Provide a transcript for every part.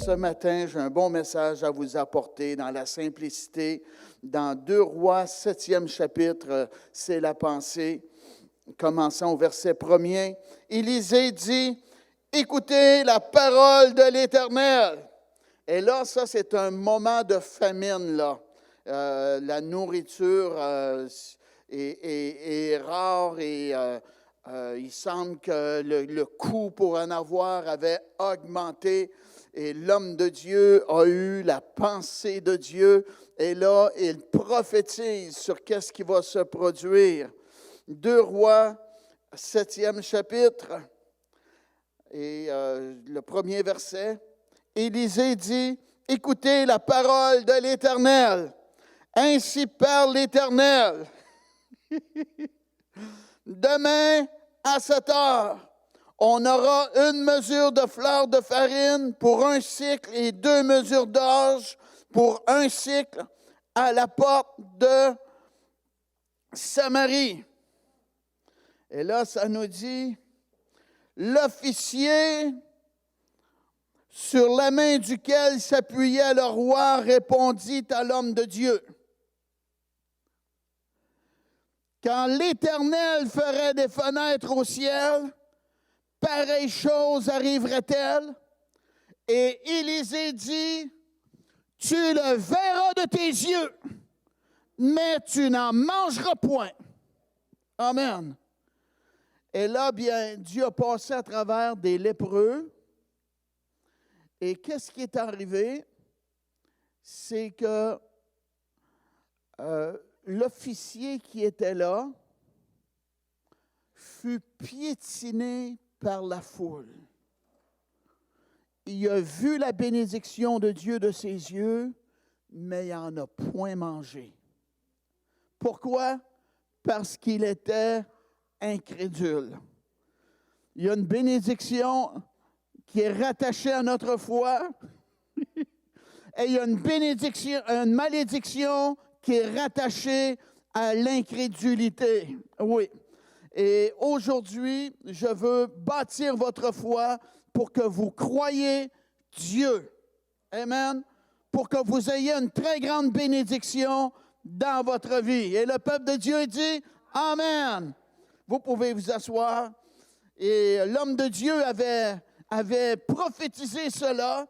ce matin, j'ai un bon message à vous apporter dans la simplicité. Dans 2 Rois, 7e chapitre, c'est la pensée. Commençons au verset 1er. Élisée dit, « Écoutez la parole de l'Éternel. » Et là, ça, c'est un moment de famine, là. La nourriture est rare et il semble que le coût pour en avoir avait augmenté. Et l'homme de Dieu a eu la pensée de Dieu. Et là, il prophétise sur qu'est-ce qui va se produire. 2 Rois, 7e chapitre, et le premier verset. Élisée dit, « Écoutez la parole de l'Éternel. Ainsi parle l'Éternel. Demain, à 7 heures, on aura 1 mesure de fleur de farine pour 1 cycle et 2 mesures d'orge pour 1 cycle à la porte de Samarie. » Et là, ça nous dit, l'officier sur la main duquel s'appuyait le roi répondit à l'homme de Dieu. Quand l'Éternel ferait des fenêtres au ciel, pareille chose arriverait-elle? Et Élisée dit, tu le verras de tes yeux, mais tu n'en mangeras point. Amen. Et là, bien, Dieu a passé à travers des lépreux. Et qu'est-ce qui est arrivé? C'est que l'officier qui était là fut piétiné par la foule. Il a vu la bénédiction de Dieu de ses yeux, mais il n'en a point mangé. Pourquoi? Parce qu'il était incrédule. Il y a une bénédiction qui est rattachée à notre foi, et il y a une malédiction qui est rattachée à l'incrédulité. Oui. Et aujourd'hui, je veux bâtir votre foi pour que vous croyiez Dieu. Amen. Pour que vous ayez une très grande bénédiction dans votre vie. Et le peuple de Dieu dit Amen. Vous pouvez vous asseoir. Et l'homme de Dieu avait prophétisé cela.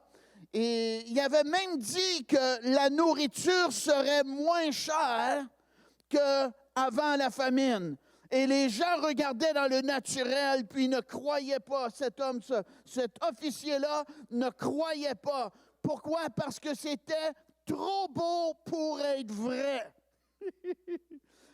Et il avait même dit que la nourriture serait moins chère qu'avant la famine. Et les gens regardaient dans le naturel, puis ne croyaient pas. Cet officier-là ne croyait pas. Pourquoi? Parce que c'était trop beau pour être vrai.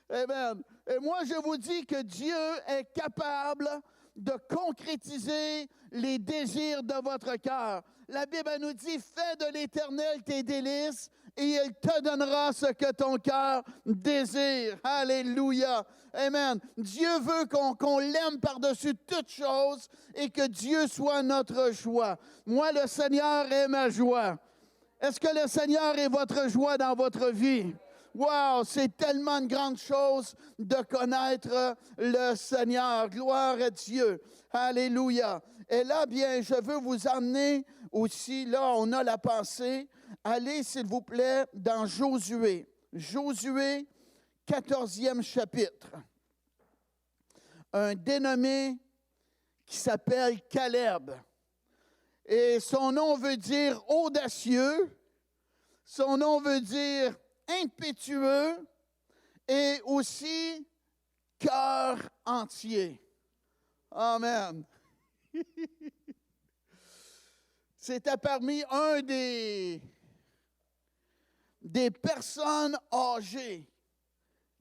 Amen. Et moi, je vous dis que Dieu est capable de concrétiser les désirs de votre cœur. La Bible nous dit, fais de l'Éternel tes délices et il te donnera ce que ton cœur désire. Alléluia. Amen. Dieu veut qu'on l'aime par-dessus toute chose et que Dieu soit notre joie. Moi, le Seigneur est ma joie. Est-ce que le Seigneur est votre joie dans votre vie? Wow, c'est tellement une grande chose de connaître le Seigneur. Gloire à Dieu. Alléluia. Et là, bien, je veux vous emmener aussi, là, on a la pensée. Allez, s'il vous plaît, dans Josué. Josué, 14e chapitre. Un dénommé qui s'appelle Caleb. Et son nom veut dire audacieux. Son nom veut dire impétueux et aussi cœur entier. Amen. C'était parmi un des personnes âgées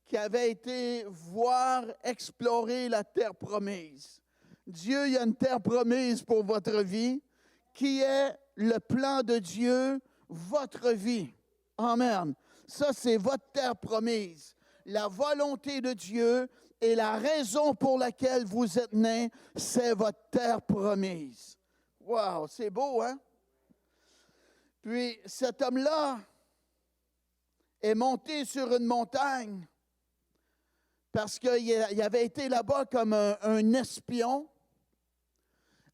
qui avaient été voir explorer la terre promise. Dieu, il y a une terre promise pour votre vie qui est le plan de Dieu, votre vie. Amen. Ça, c'est votre terre promise. La volonté de Dieu et la raison pour laquelle vous êtes nés, c'est votre terre promise. Wow, c'est beau, hein? Puis, cet homme-là est monté sur une montagne parce qu'il avait été là-bas comme un espion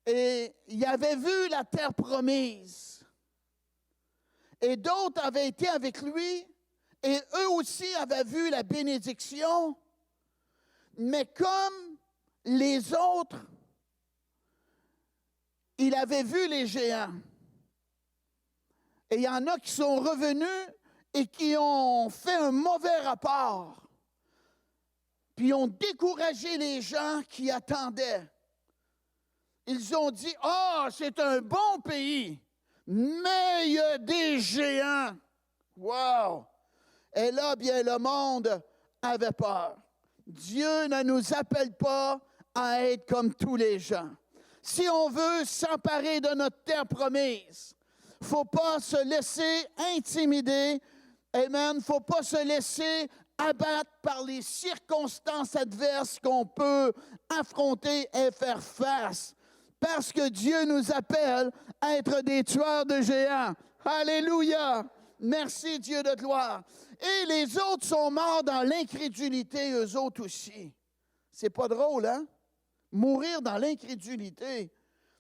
et il avait vu la terre promise. Et d'autres avaient été avec lui, et eux aussi avaient vu la bénédiction. Mais comme les autres, il avait vu les géants. Et il y en a qui sont revenus et qui ont fait un mauvais rapport. Puis ont découragé les gens qui attendaient. Ils ont dit, « Ah, c'est un bon pays, mais il y a des géants. » Wow! Et là, bien, le monde avait peur. Dieu ne nous appelle pas à être comme tous les gens. Si on veut s'emparer de notre terre promise, il ne faut pas se laisser intimider. Amen. Il ne faut pas se laisser abattre par les circonstances adverses qu'on peut affronter et faire face. Parce que Dieu nous appelle à être des tueurs de géants. Alléluia! Merci Dieu de gloire. Et les autres sont morts dans l'incrédulité, eux autres aussi. C'est pas drôle, hein? Mourir dans l'incrédulité.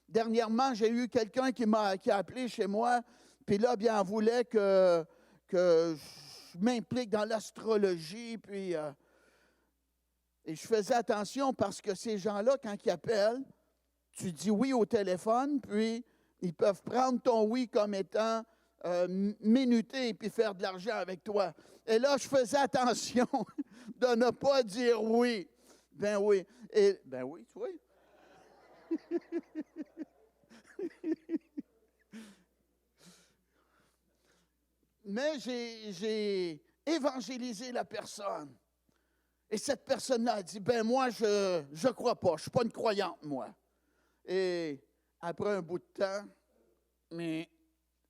Dernièrement, j'ai eu quelqu'un qui a appelé chez moi, puis là, bien, elle voulait que je m'implique dans l'astrologie, puis et je faisais attention parce que ces gens-là, quand ils appellent, tu dis oui au téléphone, puis ils peuvent prendre ton oui comme étant minuté puis faire de l'argent avec toi. Et là, je faisais attention de ne pas dire oui. Ben oui. Et, ben oui, tu vois. Mais j'ai évangélisé la personne. Et cette personne-là a dit, ben moi, je crois pas. Je ne suis pas une croyante, moi. Et après un bout de temps, mais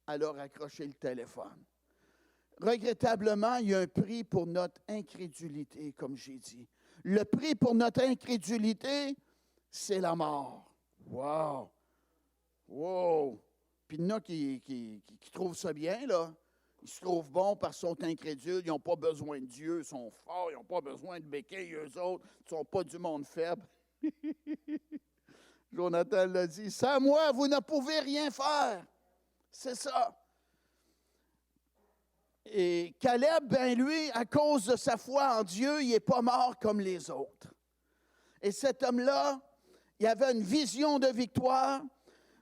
elle a raccroché le téléphone. Regrettablement, il y a un prix pour notre incrédulité, comme j'ai dit. Le prix pour notre incrédulité, c'est la mort. Wow! Wow! Puis il y en a qui trouvent ça bien, là. Ils se trouvent bons parce qu'ils sont incrédules, ils n'ont pas besoin de Dieu, ils sont forts, ils n'ont pas besoin de béquilles, eux autres, ils ne sont pas du monde faible. Jonathan l'a dit, sans moi, vous ne pouvez rien faire. C'est ça. Et Caleb, ben lui, à cause de sa foi en Dieu, il n'est pas mort comme les autres. Et cet homme-là, il avait une vision de victoire,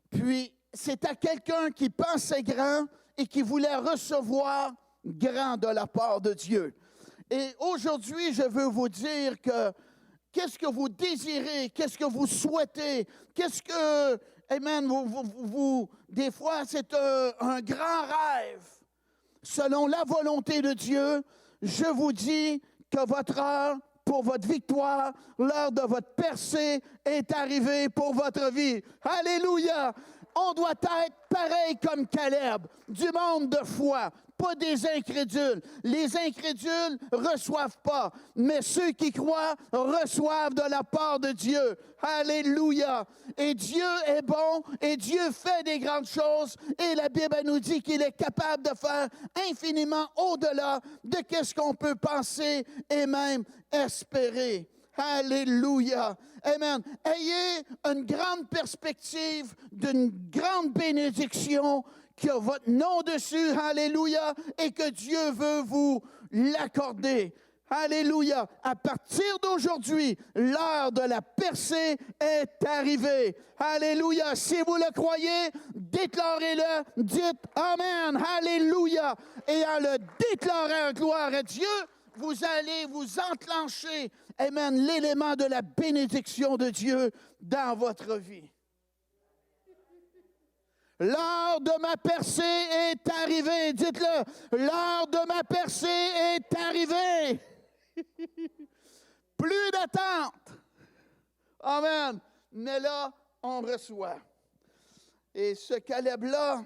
puis c'était quelqu'un qui pensait grand et qui voulait recevoir grand de la part de Dieu. Et aujourd'hui, je veux vous dire que qu'est-ce que vous désirez, qu'est-ce que vous souhaitez, qu'est-ce que, amen, des fois, c'est un grand rêve. Selon la volonté de Dieu, je vous dis que votre heure pour votre victoire, l'heure de votre percée est arrivée pour votre vie. Alléluia! On doit être pareil comme Caleb, du monde de foi, pas des incrédules. Les incrédules ne reçoivent pas, mais ceux qui croient reçoivent de la part de Dieu. Alléluia! Et Dieu est bon, et Dieu fait des grandes choses, et la Bible nous dit qu'il est capable de faire infiniment au-delà de ce qu'on peut penser et même espérer. Alléluia. Amen. Ayez une grande perspective d'une grande bénédiction qui a votre nom dessus. Alléluia. Et que Dieu veut vous l'accorder. Alléluia. À partir d'aujourd'hui, l'heure de la percée est arrivée. Alléluia. Si vous le croyez, déclarez-le. Dites Amen. Alléluia. Et en le déclarant gloire à Dieu, vous allez vous enclencher, amen, l'élément de la bénédiction de Dieu dans votre vie. L'heure de ma percée est arrivée. Dites-le. L'heure de ma percée est arrivée. Plus d'attente. Amen. Mais là, on reçoit. Et ce Caleb-là,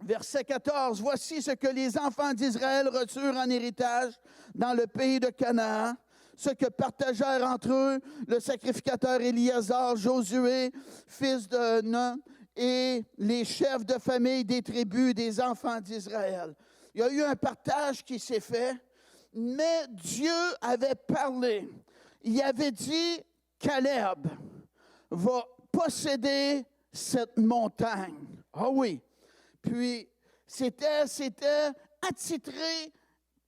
verset 14, « Voici ce que les enfants d'Israël reçurent en héritage dans le pays de Canaan, ce que partagèrent entre eux le sacrificateur Éliazar, Josué, fils de Nun, et les chefs de famille des tribus des enfants d'Israël. » Il y a eu un partage qui s'est fait, mais Dieu avait parlé. Il avait dit, Caleb va posséder cette montagne. Ah oui. Puis, c'était attitré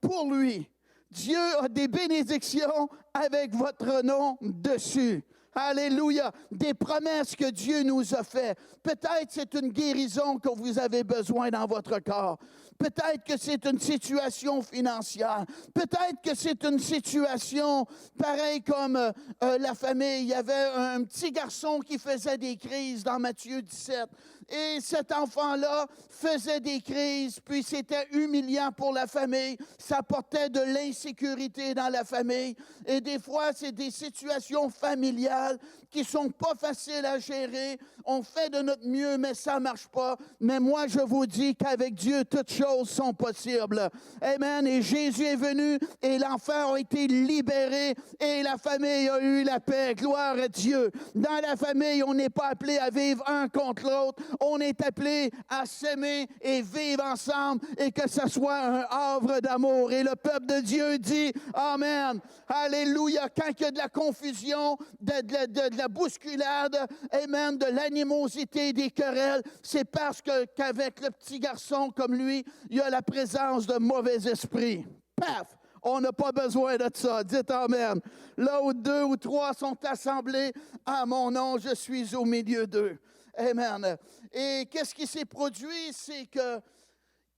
pour lui. Dieu a des bénédictions avec votre nom dessus. Alléluia. Des promesses que Dieu nous a faites. Peut-être c'est une guérison que vous avez besoin dans votre corps. Peut-être que c'est une situation financière. Peut-être que c'est une situation pareille comme la famille. Il y avait un petit garçon qui faisait des crises dans Matthieu 17. Et cet enfant-là faisait des crises, puis c'était humiliant pour la famille. Ça apportait de l'insécurité dans la famille. Et des fois, c'est des situations familiales qui ne sont pas faciles à gérer. On fait de notre mieux, mais ça ne marche pas. Mais moi, je vous dis qu'avec Dieu, toutes choses sont possibles. Amen. Et Jésus est venu et l'enfant a été libéré et la famille a eu la paix. Gloire à Dieu. Dans la famille, on n'est pas appelé à vivre un contre l'autre. On est appelé à s'aimer et vivre ensemble et que ce soit un havre d'amour. Et le peuple de Dieu dit Amen. Alléluia. Quand il y a de la confusion, de la bousculade, amen, de l'animosité, des querelles, c'est parce qu'avec le petit garçon comme lui, il y a la présence de mauvais esprits. Paf! On n'a pas besoin de ça. Dites Amen. Là où 2 ou 3 sont assemblés à mon nom, je suis au milieu d'eux. Amen. Et qu'est-ce qui s'est produit? C'est que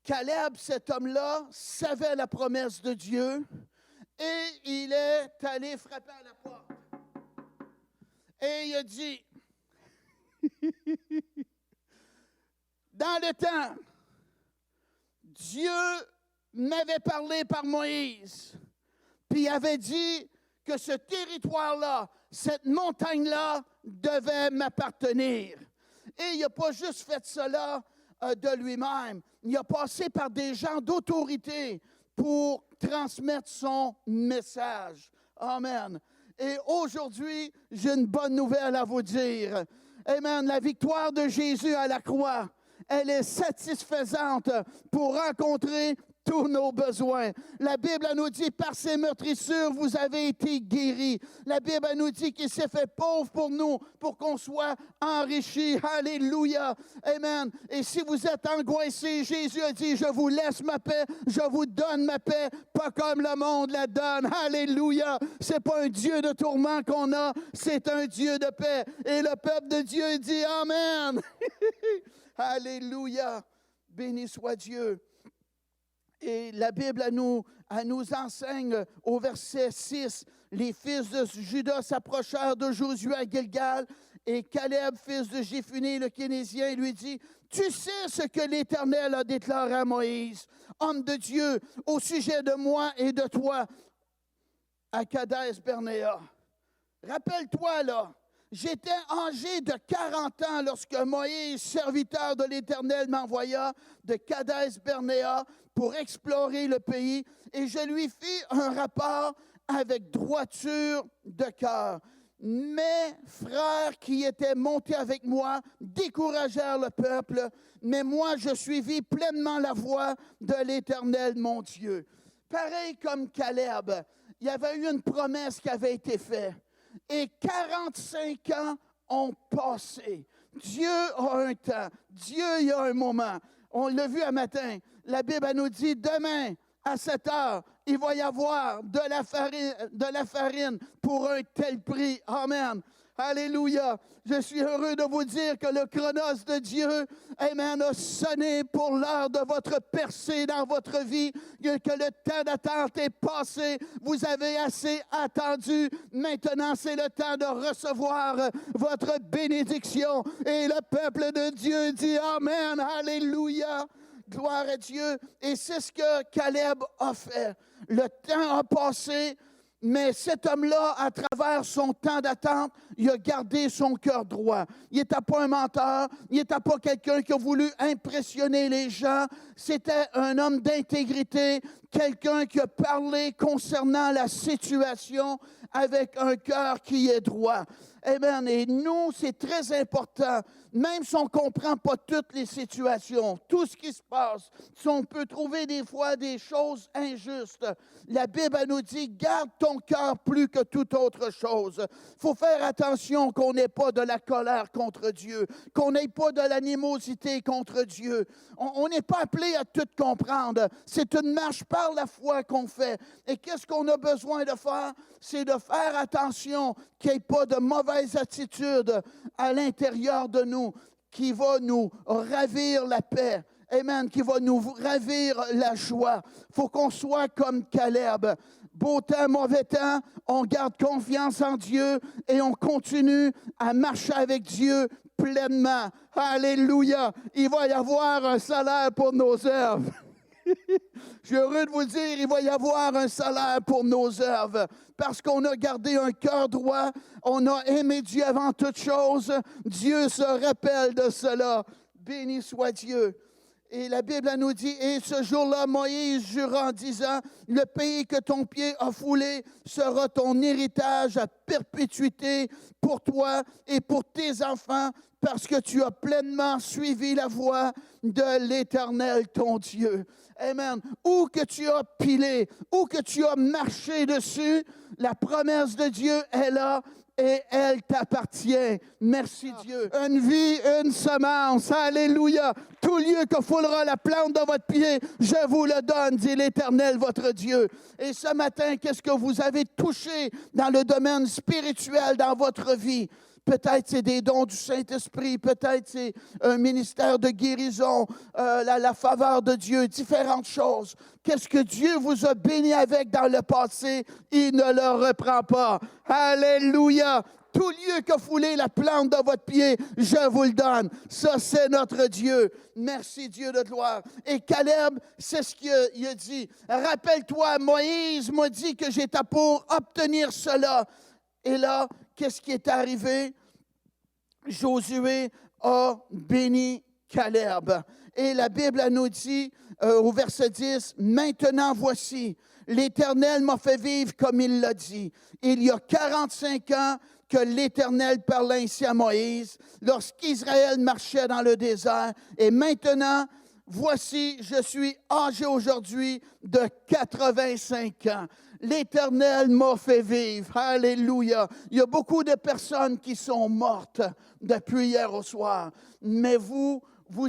Caleb, cet homme-là, savait la promesse de Dieu et il est allé frapper à la porte. Et il a dit, dans le temps, Dieu m'avait parlé par Moïse, puis il avait dit que ce territoire-là, cette montagne-là, devait m'appartenir. Et il n'a pas juste fait cela de lui-même. Il a passé par des gens d'autorité pour transmettre son message. Amen. Et aujourd'hui, j'ai une bonne nouvelle à vous dire. Amen. La victoire de Jésus à la croix, elle est satisfaisante pour rencontrer tous nos besoins. La Bible nous dit, par ses meurtrissures, vous avez été guéris. La Bible nous dit qu'il s'est fait pauvre pour nous, pour qu'on soit enrichis. Alléluia. Amen. Et si vous êtes angoissés, Jésus a dit, je vous laisse ma paix, je vous donne ma paix, pas comme le monde la donne. Alléluia. C'est pas un Dieu de tourment qu'on a, c'est un Dieu de paix. Et le peuple de Dieu dit, Amen. Alléluia. Béni soit Dieu. Et la Bible, elle nous enseigne au verset 6, les fils de Juda s'approchèrent de Josué à Gilgal, et Caleb, fils de Jéphuné, le Kénésien, lui dit, « Tu sais ce que l'Éternel a déclaré à Moïse, homme de Dieu, au sujet de moi et de toi, à Kadès-Barnéa. Rappelle-toi, là, j'étais âgé de 40 ans lorsque Moïse, serviteur de l'Éternel, m'envoya de Kadès-Barnéa pour explorer le pays, et je lui fis un rapport avec droiture de cœur. Mes frères qui étaient montés avec moi découragèrent le peuple, mais moi je suivis pleinement la voie de l'Éternel, mon Dieu. » Pareil comme Caleb, il y avait eu une promesse qui avait été faite. Et 45 ans ont passé. Dieu a un temps. Dieu, il y a un moment. On l'a vu un matin. La Bible elle nous dit, demain, à 7 heures, il va y avoir de la farine pour un tel prix. Amen. Alléluia. Je suis heureux de vous dire que le chronos de Dieu, amen, a sonné pour l'heure de votre percée dans votre vie, que le temps d'attente est passé. Vous avez assez attendu. Maintenant, c'est le temps de recevoir votre bénédiction. Et le peuple de Dieu dit Amen. Alléluia. Gloire à Dieu. Et c'est ce que Caleb a fait. Le temps a passé. Mais cet homme-là, à travers son temps d'attente, il a gardé son cœur droit. Il n'était pas un menteur, il n'était pas quelqu'un qui a voulu impressionner les gens. C'était un homme d'intégrité quelqu'un qui a parlé concernant la situation avec un cœur qui est droit. Amen. Et nous, c'est très important, même si on ne comprend pas toutes les situations, tout ce qui se passe, si on peut trouver des fois des choses injustes, la Bible elle nous dit, garde ton cœur plus que toute autre chose. Il faut faire attention qu'on n'ait pas de la colère contre Dieu, qu'on n'ait pas de l'animosité contre Dieu. On n'est pas appelé à tout comprendre. C'est une marche par la foi qu'on fait. Et qu'est-ce qu'on a besoin de faire? C'est de faire attention qu'il n'y ait pas de mauvaise attitude à l'intérieur de nous qui va nous ravir la paix. Amen, qui va nous ravir la joie. Il faut qu'on soit comme Caleb. Beau temps, mauvais temps, on garde confiance en Dieu et on continue à marcher avec Dieu pleinement. Alléluia! Il va y avoir un salaire pour nos œuvres. Je suis heureux de vous dire, il va y avoir un salaire pour nos œuvres. Parce qu'on a gardé un cœur droit, on a aimé Dieu avant toute chose. Dieu se rappelle de cela. Béni soit Dieu. Et la Bible nous dit, et ce jour-là, Moïse jura en disant, le pays que ton pied a foulé sera ton héritage à perpétuité pour toi et pour tes enfants, parce que tu as pleinement suivi la voie de l'Éternel, ton Dieu. Amen. Où que tu as pilé, où que tu as marché dessus, la promesse de Dieu est là. Et elle t'appartient. Merci Dieu. Une vie, une semence. Alléluia. Tout lieu que foulera la plante de votre pied, je vous le donne, dit l'Éternel, votre Dieu. Et ce matin, qu'est-ce que vous avez touché dans le domaine spirituel dans votre vie? Peut-être c'est des dons du Saint-Esprit, peut-être c'est un ministère de guérison, la faveur de Dieu, différentes choses. Qu'est-ce que Dieu vous a béni avec dans le passé, il ne le reprend pas. Alléluia! Tout lieu que foulez la plante de votre pied, je vous le donne. Ça, c'est notre Dieu. Merci Dieu de gloire. Et Caleb, c'est ce qu'il a dit. Rappelle-toi, Moïse m'a dit que j'étais pour obtenir cela. Et là, qu'est-ce qui est arrivé? Josué a béni Caleb. Et la Bible nous dit au verset 10, « Maintenant voici, l'Éternel m'a fait vivre comme il l'a dit. Il y a 45 ans que l'Éternel parlait ainsi à Moïse, lorsqu'Israël marchait dans le désert. Et maintenant, voici, je suis âgé aujourd'hui de 85 ans. L'Éternel m'a fait vivre. Alléluia. Il y a beaucoup de personnes qui sont mortes depuis hier au soir. Mais vous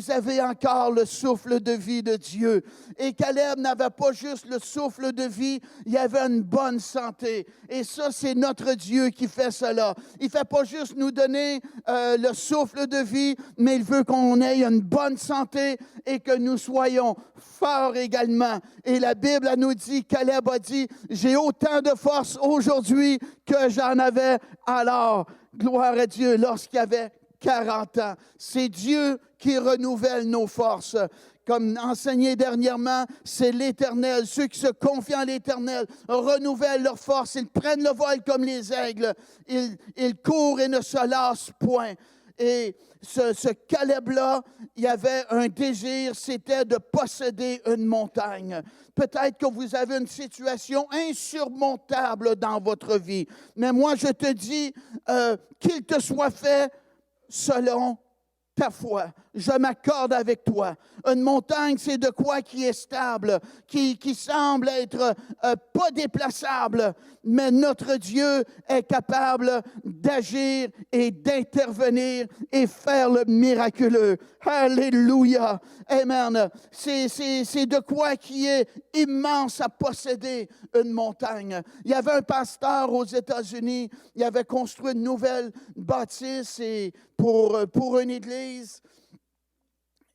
avez encore le souffle de vie de Dieu. Et Caleb n'avait pas juste le souffle de vie, il avait une bonne santé. Et ça, c'est notre Dieu qui fait cela. Il ne fait pas juste nous donner le souffle de vie, mais il veut qu'on ait une bonne santé et que nous soyons forts également. Et la Bible elle nous dit, Caleb a dit, j'ai autant de force aujourd'hui que j'en avais alors. Gloire à Dieu, lorsqu'il avait 40 ans. C'est Dieu qui renouvelle nos forces. Comme enseigné dernièrement, c'est l'Éternel. Ceux qui se confient en l'Éternel renouvellent leurs forces. Ils prennent le vol comme les aigles. Ils courent et ne se lassent point. Et ce Caleb-là, il y avait un désir, c'était de posséder une montagne. Peut-être que vous avez une situation insurmontable dans votre vie. Mais moi, je te dis qu'il te soit fait selon ta foi. Je m'accorde avec toi. Une montagne, c'est de quoi qui est stable, qui semble être pas déplaçable, mais notre Dieu est capable d'agir et d'intervenir et faire le miraculeux. Alléluia. Amen. C'est de quoi qui est immense à posséder une montagne. Il y avait un pasteur aux États-Unis, il avait construit une nouvelle bâtisse pour une église.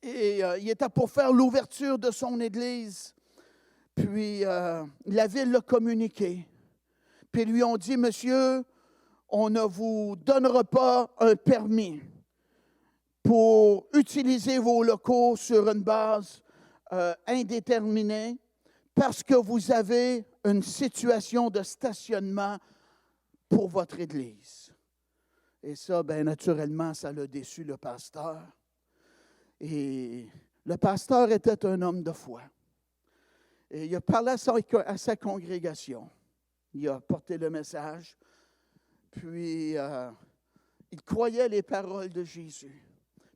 Et il était pour faire l'ouverture de son église. Puis la ville l'a communiqué. Puis ils lui ont dit, monsieur, on ne vous donnera pas un permis pour utiliser vos locaux sur une base indéterminée parce que vous avez une situation de stationnement pour votre église. Et ça, bien naturellement, ça l'a déçu le pasteur. Et le pasteur était un homme de foi. Et il a parlé à sa congrégation. Il a porté le message. Puis, il croyait les paroles de Jésus.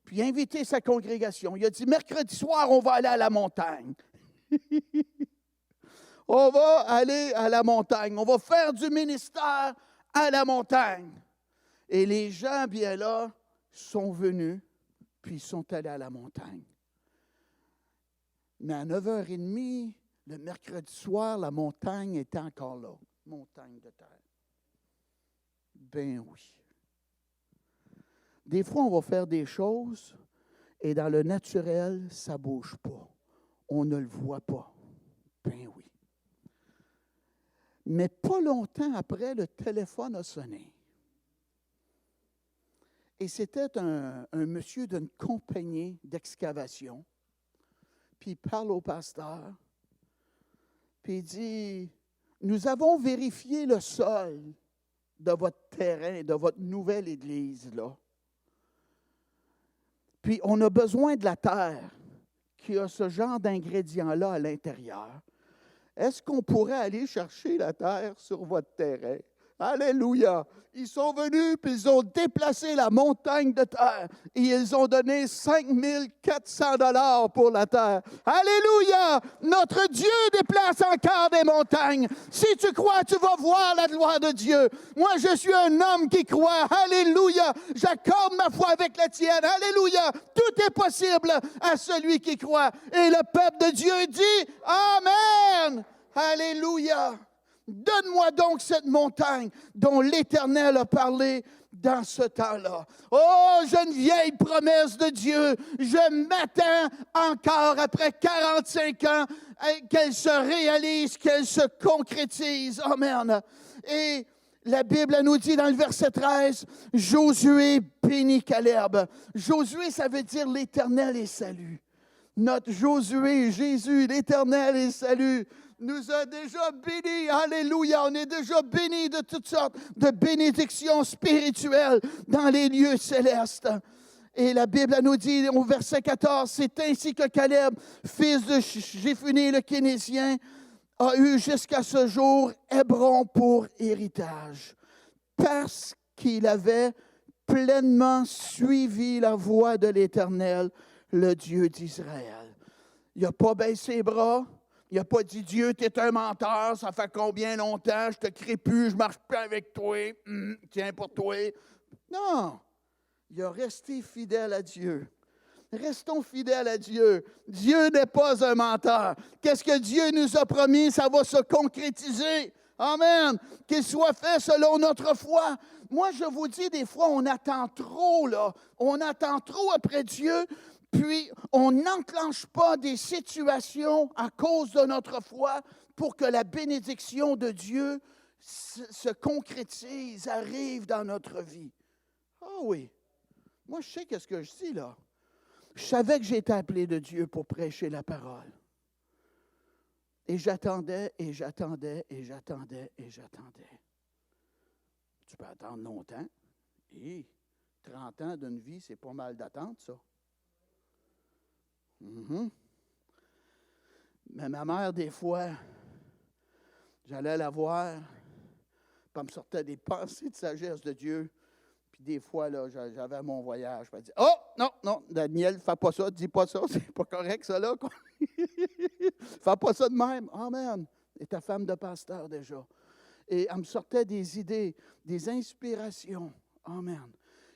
Puis, il a invité sa congrégation. Il a dit, mercredi soir, on va aller à la montagne. On va aller à la montagne. On va faire du ministère à la montagne. Et les gens, bien là, sont venus, puis ils sont allés à la montagne. Mais à 9h30, le mercredi soir, la montagne était encore là. Montagne de terre. Ben oui. Des fois, on va faire des choses et dans le naturel, ça ne bouge pas. On ne le voit pas. Ben oui. Mais pas longtemps après, le téléphone a sonné. Et c'était un monsieur d'une compagnie d'excavation. Puis il parle au pasteur. Puis il dit, nous avons vérifié le sol de votre terrain, de votre nouvelle église, là. Puis on a besoin de la terre qui a ce genre d'ingrédients-là à l'intérieur. Est-ce qu'on pourrait aller chercher la terre sur votre terrain? Alléluia! Ils sont venus, puis ils ont déplacé la montagne de terre et ils ont donné 5 400 $ pour la terre. Alléluia! Notre Dieu déplace encore des montagnes. Si tu crois, tu vas voir la gloire de Dieu. Moi, je suis un homme qui croit. Alléluia! J'accorde ma foi avec la tienne. Alléluia! Tout est possible à celui qui croit. Et le peuple de Dieu dit Amen! Alléluia! Donne-moi donc cette montagne dont l'Éternel a parlé dans ce temps-là. Oh, j'ai une vieille promesse de Dieu. Je m'attends encore après 45 ans qu'elle se réalise, qu'elle se concrétise. Amen. Et la Bible nous dit dans le verset 13, Josué bénit Caleb. Josué, ça veut dire l'Éternel est salut. Notre Josué, Jésus, l'Éternel est salut, nous a déjà bénis. Alléluia. On est déjà bénis de toutes sortes de bénédictions spirituelles dans les lieux célestes. Et la Bible nous dit au verset 14, c'est ainsi que Caleb, fils de Jéphuné le Kénésien, a eu jusqu'à ce jour Hébron pour héritage, parce qu'il avait pleinement suivi la voie de l'Éternel, le Dieu d'Israël. Il n'a pas baissé les bras. Il n'a pas dit, Dieu, tu es un menteur, ça fait combien longtemps, je te crée plus, je ne marche plus avec toi, tiens pour toi. Non, il a resté fidèle à Dieu. Restons fidèles à Dieu. Dieu n'est pas un menteur. Qu'est-ce que Dieu nous a promis, ça va se concrétiser. Amen. Qu'il soit fait selon notre foi. Moi, je vous dis, des fois, on attend trop, là. On attend trop après Dieu. Puis, on n'enclenche pas des situations à cause de notre foi pour que la bénédiction de Dieu se concrétise, arrive dans notre vie. Ah oui. Moi, je sais qu'est-ce que je dis, là. Je savais que j'étais appelé de Dieu pour prêcher la parole. Et j'attendais, et j'attendais, et j'attendais, et j'attendais. Tu peux attendre longtemps. Et 30 ans d'une vie, c'est pas mal d'attendre, ça. Mais ma mère, des fois, j'allais la voir, puis elle me sortait des pensées de sagesse de Dieu. Puis des fois, là, j'avais mon voyage. Je me disais, oh, non, Daniel, fais pas ça, dis pas ça, c'est pas correct, ça, là. Fais pas ça de même. Amen. Et ta femme de pasteur, déjà. Et elle me sortait des idées, des inspirations. Amen.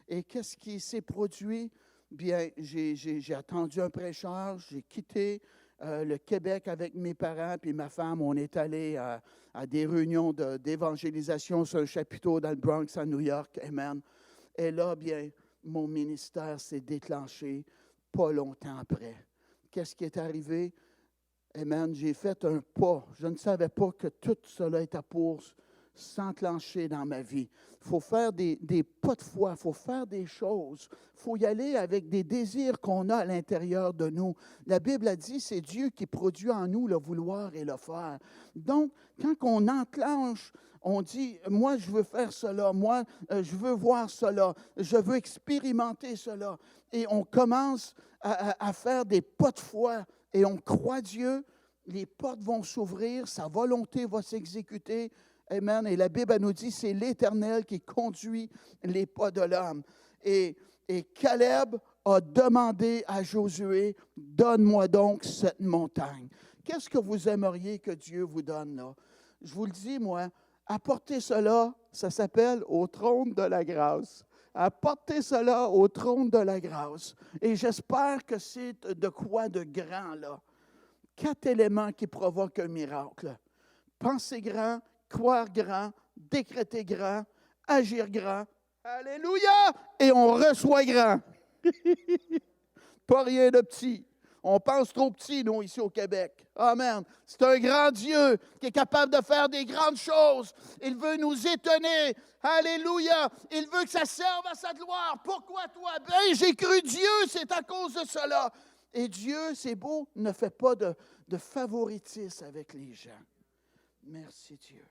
Et qu'est-ce qui s'est produit? Bien, j'ai attendu un prêcheur, j'ai quitté le Québec avec mes parents, puis ma femme, on est allé à des réunions d'évangélisation sur un chapiteau dans le Bronx, à New York. Amen. Et là, bien, mon ministère s'est déclenché pas longtemps après. Qu'est-ce qui est arrivé? Amen. J'ai fait un pas. Je ne savais pas que tout cela était pour s'enclencher dans ma vie. Il faut faire des pas de foi, il faut faire des choses. Il faut y aller avec des désirs qu'on a à l'intérieur de nous. La Bible a dit, c'est Dieu qui produit en nous le vouloir et le faire. Donc, quand on enclenche, on dit, moi, je veux faire cela, moi, je veux voir cela, je veux expérimenter cela. Et on commence à faire des pas de foi et on croit Dieu. les portes vont s'ouvrir, sa volonté va s'exécuter. Amen. Et la Bible elle nous dit, c'est l'Éternel qui conduit les pas de l'homme. Et Caleb a demandé à Josué, donne-moi donc cette montagne. Qu'est-ce que vous aimeriez que Dieu vous donne là? Je vous le dis, moi, apportez cela, ça s'appelle au trône de la grâce. Apportez cela au trône de la grâce. Et j'espère que c'est de quoi de grand là. 4 éléments qui provoquent un miracle. Penser grand, croire grand, décréter grand, agir grand. Alléluia! Et on reçoit grand. Pas rien de petit. On pense trop petit, nous, ici au Québec. Amen. C'est un grand Dieu qui est capable de faire des grandes choses. Il veut nous étonner. Alléluia. Il veut que ça serve à sa gloire. Pourquoi toi? Ben, j'ai cru Dieu, c'est à cause de cela. Et Dieu, c'est beau, ne fait pas de favoritisme avec les gens. Merci Dieu.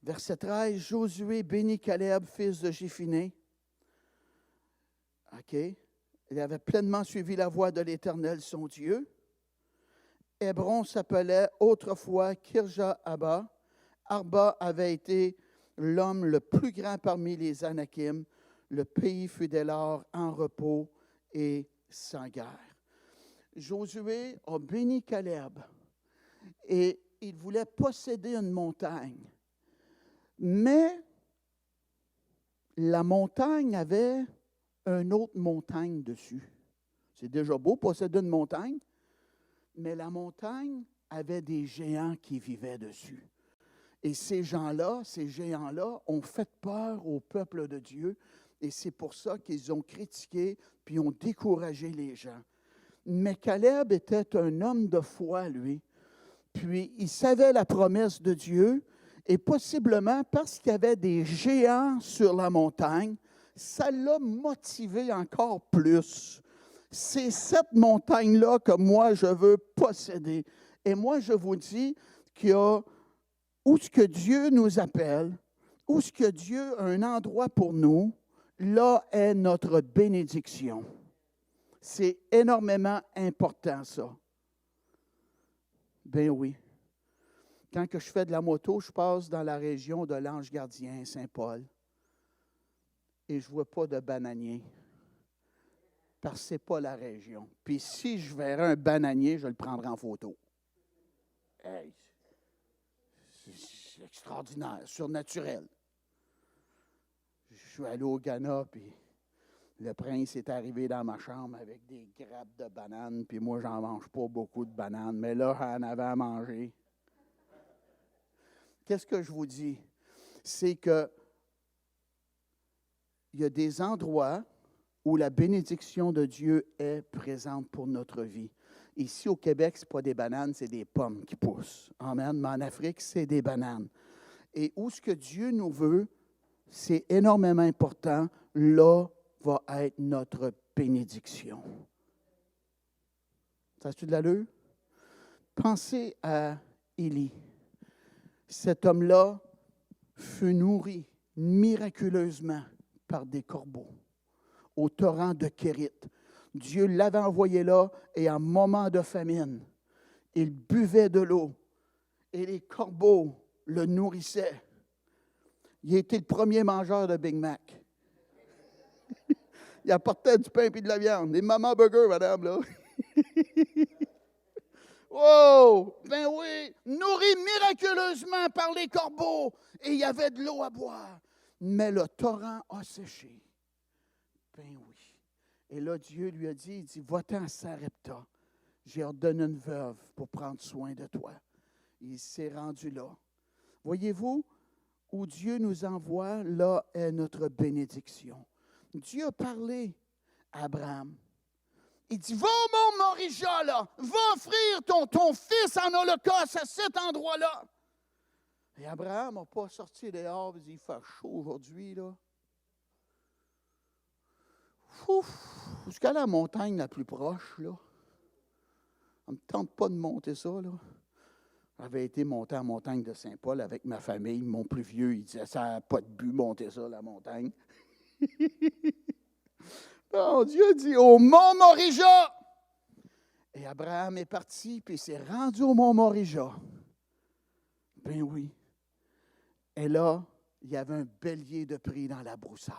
Verset 13, Josué bénit Caleb, fils de Jéphiné. OK. Il avait pleinement suivi la voie de l'Éternel, son Dieu. Hébron s'appelait autrefois Kirja-Abba. Arba avait été l'homme le plus grand parmi les Anakim. Le pays fut dès lors en repos et sans guerre. Josué a béni Caleb et il voulait posséder une montagne. Mais la montagne avait une autre montagne dessus. C'est déjà beau posséder une montagne, mais la montagne avait des géants qui vivaient dessus. Et ces gens-là, ces géants-là, ont fait peur au peuple de Dieu. Et c'est pour ça qu'ils ont critiqué puis ont découragé les gens. Mais Caleb était un homme de foi, lui. Puis il savait la promesse de Dieu. Et possiblement, parce qu'il y avait des géants sur la montagne, ça l'a motivé encore plus. C'est cette montagne-là que moi, je veux posséder. Et moi, je vous dis qu'il y a où ce que Dieu nous appelle, où ce que Dieu a un endroit pour nous, là est notre bénédiction. C'est énormément important, ça. Ben oui. Quand que je fais de la moto, je passe dans la région de l'Ange-Gardien, Saint-Paul, et je ne vois pas de bananier, parce que ce n'est pas la région. Puis si je verrais un bananier, je le prendrais en photo. Hey, c'est extraordinaire, surnaturel. Je suis allé au Ghana, puis le prince est arrivé dans ma chambre avec des grappes de bananes, puis moi, j'en mange pas beaucoup de bananes, mais là, j'en avais à manger. Qu'est-ce que je vous dis? C'est que il y a des endroits où la bénédiction de Dieu est présente pour notre vie. Ici, au Québec, ce n'est pas des bananes, c'est des pommes qui poussent. Amen. Mais en Afrique, c'est des bananes. Et où ce que Dieu nous veut, c'est énormément important. Là va être notre bénédiction. Ça a-tu de l'allure? Pensez à Élie. Cet homme-là fut nourri miraculeusement par des corbeaux au torrent de Kérit. Dieu l'avait envoyé là et en moment de famine, il buvait de l'eau et les corbeaux le nourrissaient. Il était le premier mangeur de Big Mac. Il apportait du pain et de la viande. Des Maman Burger, madame, là. Oh! Ben oui! Nourri miraculeusement par les corbeaux. Et il y avait de l'eau à boire. Mais le torrent a séché. Ben oui. Et là, Dieu lui a dit, il dit, va-t'en à Sarepta. J'ai ordonné une veuve pour prendre soin de toi. Il s'est rendu là. Voyez-vous, où Dieu nous envoie, là est notre bénédiction. Dieu a parlé à Abraham. Il dit, va au mont Morija, là. Va offrir ton fils en holocauste à cet endroit-là. Et Abraham n'a pas sorti dehors. Il dit, il fait chaud aujourd'hui, là. Jusqu'à la montagne la plus proche, là. On ne me tente pas de monter ça, là. J'avais été monter en montagne de Saint-Paul avec ma famille. Mon plus vieux, il disait, ça n'a pas de but, monter ça, la montagne. Non, Dieu dit, au mont Morija. Et Et Abraham est parti, puis il s'est rendu au mont Morija. Ben oui. Et là, il y avait un bélier de prix dans la broussaille.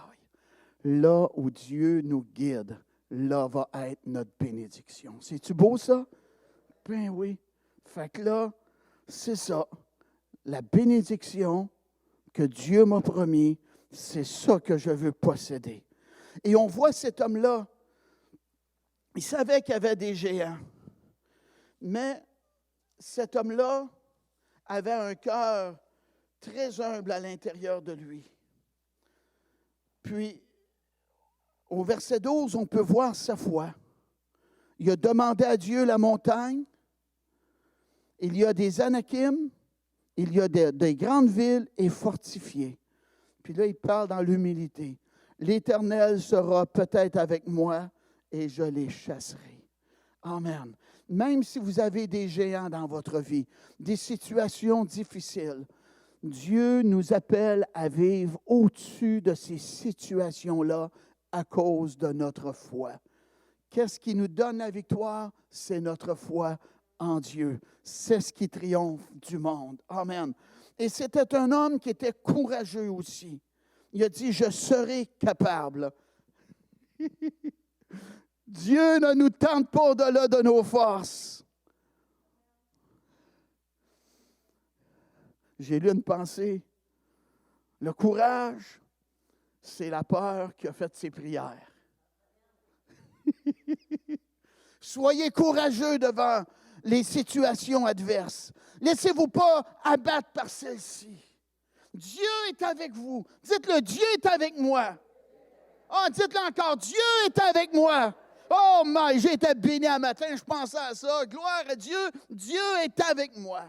Là où Dieu nous guide, là va être notre bénédiction. C'est-tu beau, ça? Ben oui. Fait que là, c'est ça. La bénédiction que Dieu m'a promis, c'est ça que je veux posséder. Et on voit cet homme-là, il savait qu'il y avait des géants. Mais cet homme-là avait un cœur très humble à l'intérieur de lui. Puis, au verset 12, on peut voir sa foi. Il a demandé à Dieu la montagne. Il y a des Anakim, il y a des grandes villes et fortifiées. Puis là, il parle dans l'humilité. L'Éternel sera peut-être avec moi et je les chasserai. Amen. Même si vous avez des géants dans votre vie, des situations difficiles, Dieu nous appelle à vivre au-dessus de ces situations-là à cause de notre foi. Qu'est-ce qui nous donne la victoire? C'est notre foi en Dieu. C'est ce qui triomphe du monde. Amen. Et c'était un homme qui était courageux aussi. Il a dit, je serai capable. Dieu ne nous tente pas au-delà de nos forces. J'ai lu une pensée. Le courage, c'est la peur qui a fait ses prières. Soyez courageux devant les situations adverses. Laissez-vous pas abattre par celles-ci. Dieu est avec vous. Dites-le, Dieu est avec moi. Oh, dites-le encore, Dieu est avec moi. Oh, my, j'ai été béni un matin, je pensais à ça. Gloire à Dieu, Dieu est avec moi.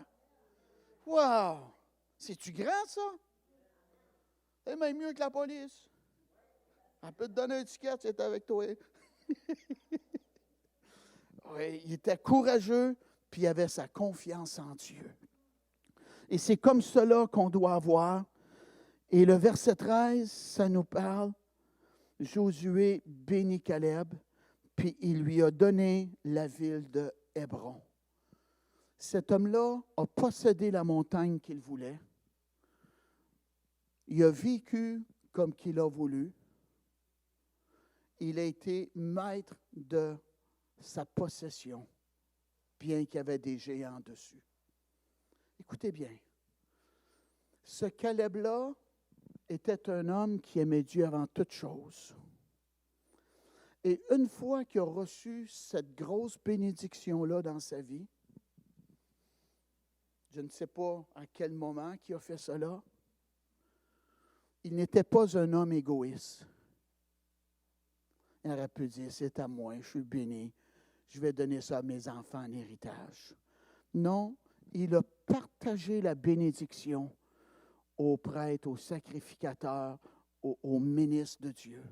Wow! C'est-tu grand, ça? C'est même mieux que la police. Elle peut te donner un ticket, c'est avec toi. Oui, il était courageux, puis il avait sa confiance en Dieu. Et c'est comme cela qu'on doit avoir. Et le verset 13, ça nous parle. Josué bénit Caleb, puis il lui a donné la ville de Hébron. Cet homme-là a possédé la montagne qu'il voulait. Il a vécu comme qu'il a voulu. Il a été maître de sa possession, bien qu'il y avait des géants dessus. Écoutez bien, ce Caleb-là était un homme qui aimait Dieu avant toute chose. Et une fois qu'il a reçu cette grosse bénédiction-là dans sa vie, je ne sais pas à quel moment il a fait cela, il n'était pas un homme égoïste. Il aurait pu dire, c'est à moi, je suis béni, je vais donner ça à mes enfants en héritage. Non, il a partagé la bénédiction aux prêtres, aux sacrificateurs, aux ministres de Dieu.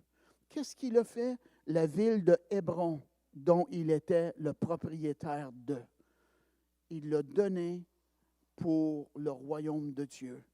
Qu'est-ce qu'il a fait? La ville de Hébron, dont il était le propriétaire de, il l'a donné pour le royaume de Dieu.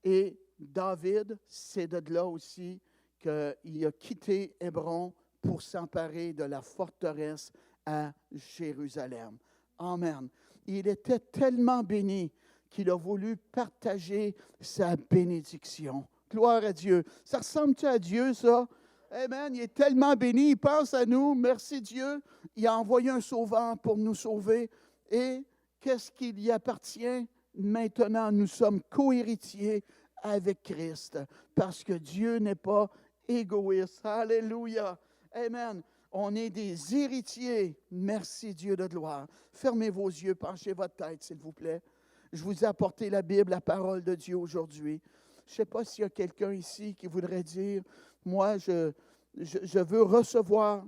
Et David, c'est de là aussi qu'il a quitté Hébron pour s'emparer de la forteresse à Jérusalem. Amen. Il était tellement béni qu'il a voulu partager sa bénédiction. Gloire à Dieu. Ça ressemble-tu à Dieu, ça? Amen. Il est tellement béni, il pense à nous. Merci Dieu. Il a envoyé un sauveur pour nous sauver. Et qu'est-ce qui lui appartient? Maintenant, nous sommes co-héritiers avec Christ, parce que Dieu n'est pas égoïste. Alléluia. Amen. On est des héritiers. Merci Dieu de gloire. Fermez vos yeux, penchez votre tête, s'il vous plaît. Je vous ai apporté la Bible, la parole de Dieu aujourd'hui. Je ne sais pas s'il y a quelqu'un ici qui voudrait dire, moi, je veux recevoir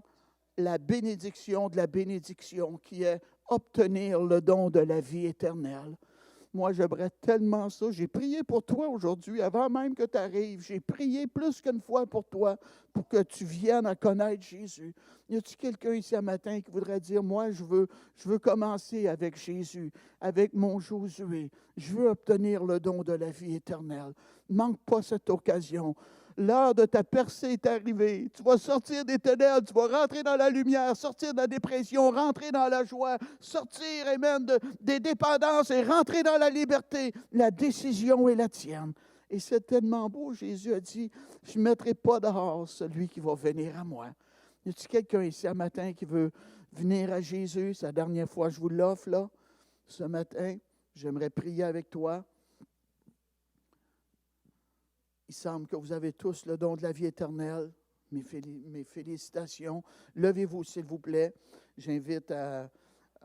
la bénédiction de la bénédiction qui est obtenir le don de la vie éternelle. Moi, j'aimerais tellement ça. J'ai prié pour toi aujourd'hui, avant même que tu arrives. J'ai prié plus qu'une fois pour toi, pour que tu viennes à connaître Jésus. Y a-t-il quelqu'un ici ce matin qui voudrait dire, moi, je veux commencer avec Jésus, avec mon Josué. Je veux obtenir le don de la vie éternelle. Ne manque pas cette occasion. L'heure de ta percée est arrivée. Tu vas sortir des ténèbres, tu vas rentrer dans la lumière, sortir de la dépression, rentrer dans la joie, sortir, amen, des dépendances et rentrer dans la liberté. La décision est la tienne. Et c'est tellement beau, Jésus a dit, je ne mettrai pas dehors celui qui va venir à moi. Y a-t-il quelqu'un ici un matin qui veut venir à Jésus? C'est la dernière fois que je vous l'offre, là, ce matin. J'aimerais prier avec toi. Il semble que vous avez tous le don de la vie éternelle. Mes félicitations. Levez-vous, s'il vous plaît. J'invite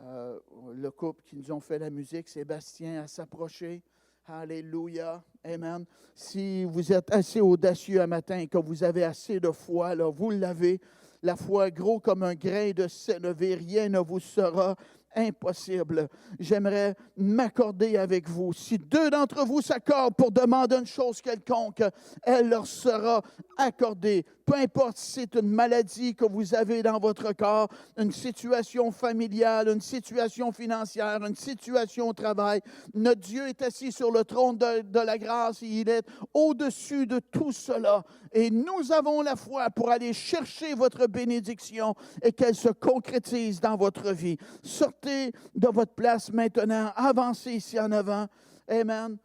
le couple qui nous ont fait la musique, Sébastien, à s'approcher. Alléluia. Amen. Si vous êtes assez audacieux un matin et que vous avez assez de foi, là, vous l'avez. La foi gros comme un grain de sénévé, rien ne vous sera impossible. J'aimerais m'accorder avec vous. Si deux d'entre vous s'accordent pour demander une chose quelconque, elle leur sera accordée. Peu importe si c'est une maladie que vous avez dans votre corps, une situation familiale, une situation financière, une situation au travail, notre Dieu est assis sur le trône de la grâce et il est au-dessus de tout cela. Et nous avons la foi pour aller chercher votre bénédiction et qu'elle se concrétise dans votre vie. Sortez de votre place maintenant, avancez ici en avant. Amen.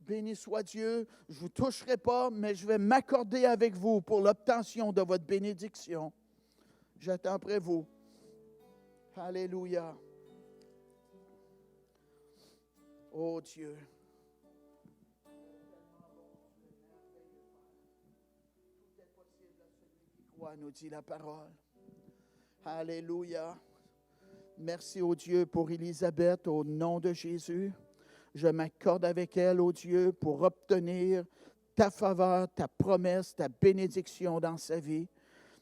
Béni soit Dieu. Je ne vous toucherai pas, mais je vais m'accorder avec vous pour l'obtention de votre bénédiction. J'attends après vous. Alléluia. Oh Dieu. Nous dit la parole. Alléluia. Merci au Dieu pour Élisabeth, au nom de Jésus. Je m'accorde avec elle, ô Dieu, pour obtenir ta faveur, ta promesse, ta bénédiction dans sa vie.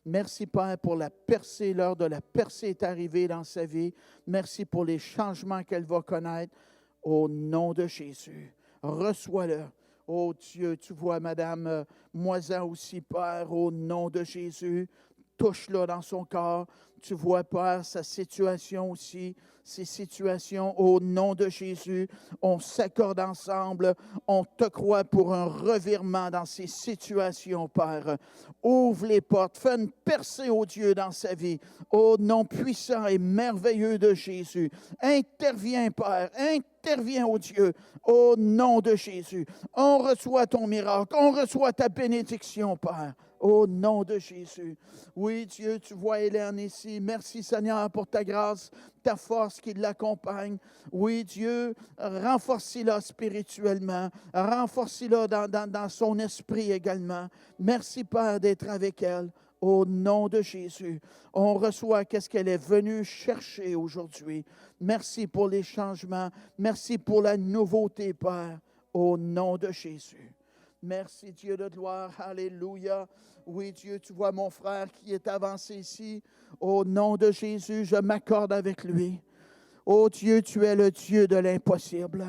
Merci, Père, pour la percée. L'heure de la percée est arrivée dans sa vie. Merci pour les changements qu'elle va connaître. Au nom de Jésus, reçois-le. Oh Dieu, tu vois Madame Moisan aussi, Père, au nom de Jésus. Touche-la dans son corps. Tu vois, Père, sa situation aussi, ses situations. Au nom de Jésus, on s'accorde ensemble. On te croit pour un revirement dans ces situations, Père. Ouvre les portes. Fais une percée, ô Dieu, dans sa vie. Au nom puissant et merveilleux de Jésus. Interviens, Père. Interviens, ô Dieu, au nom de Jésus. On reçoit ton miracle. On reçoit ta bénédiction, Père. Au nom de Jésus. Oui, Dieu, tu vois Hélène ici. Merci, Seigneur, pour ta grâce, ta force qui l'accompagne. Oui, Dieu, renforce-la spirituellement. Renforce-la dans son esprit également. Merci, Père, d'être avec elle. Au nom de Jésus, on reçoit qu'est-ce qu'elle est venue chercher aujourd'hui. Merci pour les changements. Merci pour la nouveauté, Père. Au nom de Jésus. Merci, Dieu de gloire. Alléluia. Oui, Dieu, tu vois mon frère qui est avancé ici. Au nom de Jésus, je m'accorde avec lui. Oh Dieu, tu es le Dieu de l'impossible.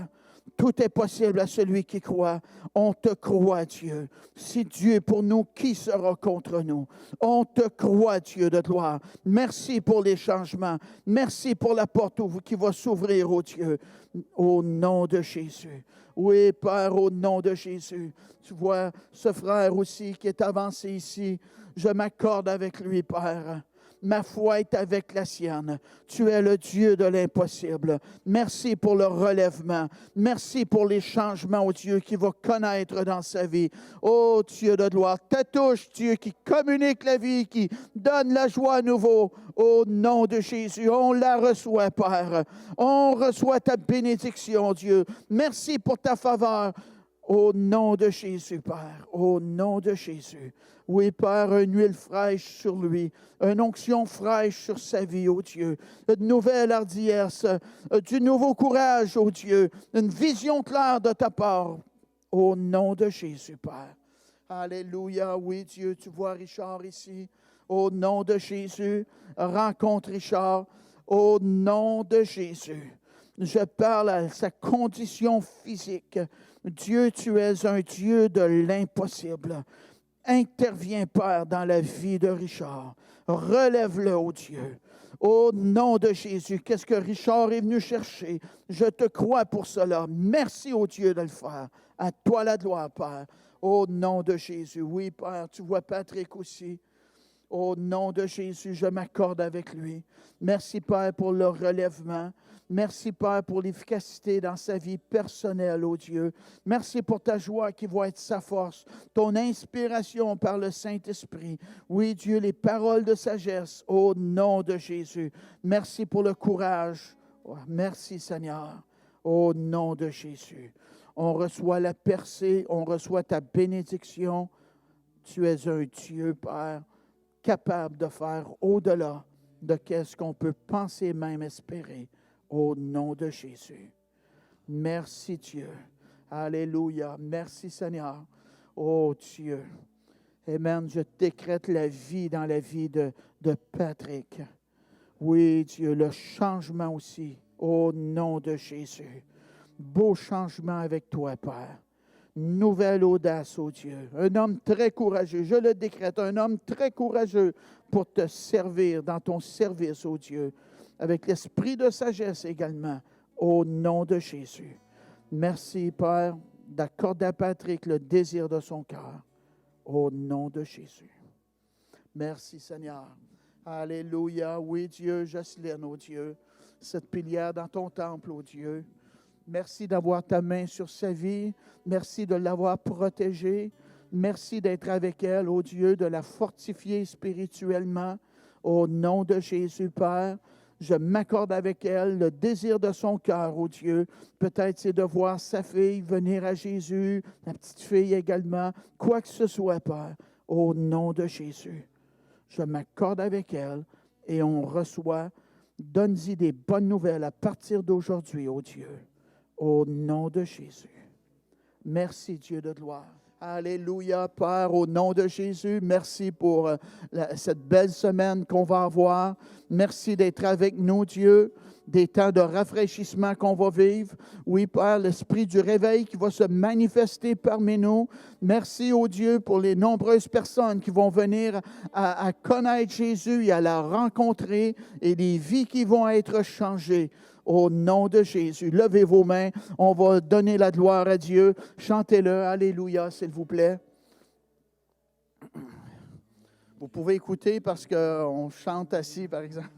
Tout est possible à celui qui croit. On te croit, Dieu. Si Dieu est pour nous, qui sera contre nous? On te croit, Dieu de gloire. Merci pour les changements. Merci pour la porte qui va s'ouvrir, oh Dieu. Au nom de Jésus. Oui, Père, au nom de Jésus. Tu vois ce frère aussi qui est avancé ici. Je m'accorde avec lui, Père. Ma foi est avec la sienne. Tu es le Dieu de l'impossible. Merci pour le relèvement. Merci pour les changements, oh Dieu, qu'il va connaître dans sa vie. Oh Dieu de gloire, ta touche, Dieu, qui communique la vie, qui donne la joie à nouveau. Au nom de Jésus, on la reçoit, Père. On reçoit ta bénédiction, Dieu. Merci pour ta faveur. Au nom de Jésus, Père. Au nom de Jésus. Oui, Père, une huile fraîche sur lui, une onction fraîche sur sa vie, ô Dieu, une nouvelle hardiesse, du nouveau courage, ô Dieu, une vision claire de ta part, au nom de Jésus, Père. Alléluia, oui, Dieu, tu vois Richard ici, au nom de Jésus, rencontre Richard, au nom de Jésus. Je parle à sa condition physique. Dieu, tu es un Dieu de l'impossible. Interviens, Père, dans la vie de Richard. Relève-le, ô Dieu. Au nom de Jésus, qu'est-ce que Richard est venu chercher? Je te crois pour cela. Merci, ô Dieu, de le faire. À toi la gloire, Père. Au nom de Jésus. Oui, Père, tu vois Patrick aussi. Au nom de Jésus, je m'accorde avec lui. Merci, Père, pour le relèvement. Merci, Père, pour l'efficacité dans sa vie personnelle, ô Dieu. Merci pour ta joie qui va être sa force, ton inspiration par le Saint-Esprit. Oui, Dieu, les paroles de sagesse, au nom de Jésus. Merci pour le courage. Oh, merci, Seigneur, au nom de Jésus. On reçoit la percée, on reçoit ta bénédiction. Tu es un Dieu, Père, capable de faire au-delà de ce qu'on peut penser, même espérer, au nom de Jésus. Merci Dieu. Alléluia. Merci Seigneur. Oh Dieu. Amen. Je décrète la vie dans la vie de Patrick. Oui Dieu, le changement aussi, au nom de Jésus. Beau changement avec toi, Père. Nouvelle audace, ô Dieu. Un homme très courageux, je le décrète, un homme très courageux pour te servir dans ton service, ô Dieu, avec l'esprit de sagesse également, au nom de Jésus. Merci, Père, d'accorder à Patrick le désir de son cœur, au nom de Jésus. Merci, Seigneur. Alléluia. Oui, Dieu, Jocelyne, ô Dieu, cette pilière dans ton temple, ô Dieu. Merci d'avoir ta main sur sa vie. Merci de l'avoir protégée. Merci d'être avec elle, ô Dieu, de la fortifier spirituellement. Au nom de Jésus, Père, je m'accorde avec elle le désir de son cœur, ô Dieu. Peut-être c'est de voir sa fille venir à Jésus, la petite fille également, quoi que ce soit, Père, au nom de Jésus. Je m'accorde avec elle et on reçoit, donne-y des bonnes nouvelles à partir d'aujourd'hui, ô Dieu. Au nom de Jésus. Merci, Dieu de gloire. Alléluia, Père, au nom de Jésus. Merci pour cette belle semaine qu'on va avoir. Merci d'être avec nous, Dieu. Des temps de rafraîchissement qu'on va vivre. Oui, Père, l'esprit du réveil qui va se manifester parmi nous. Merci, ô Dieu, pour les nombreuses personnes qui vont venir à connaître Jésus et à la rencontrer et les vies qui vont être changées. Au nom de Jésus, levez vos mains. On va donner la gloire à Dieu. Chantez-le. Alléluia, s'il vous plaît. Vous pouvez écouter parce qu'on chante assis, par exemple.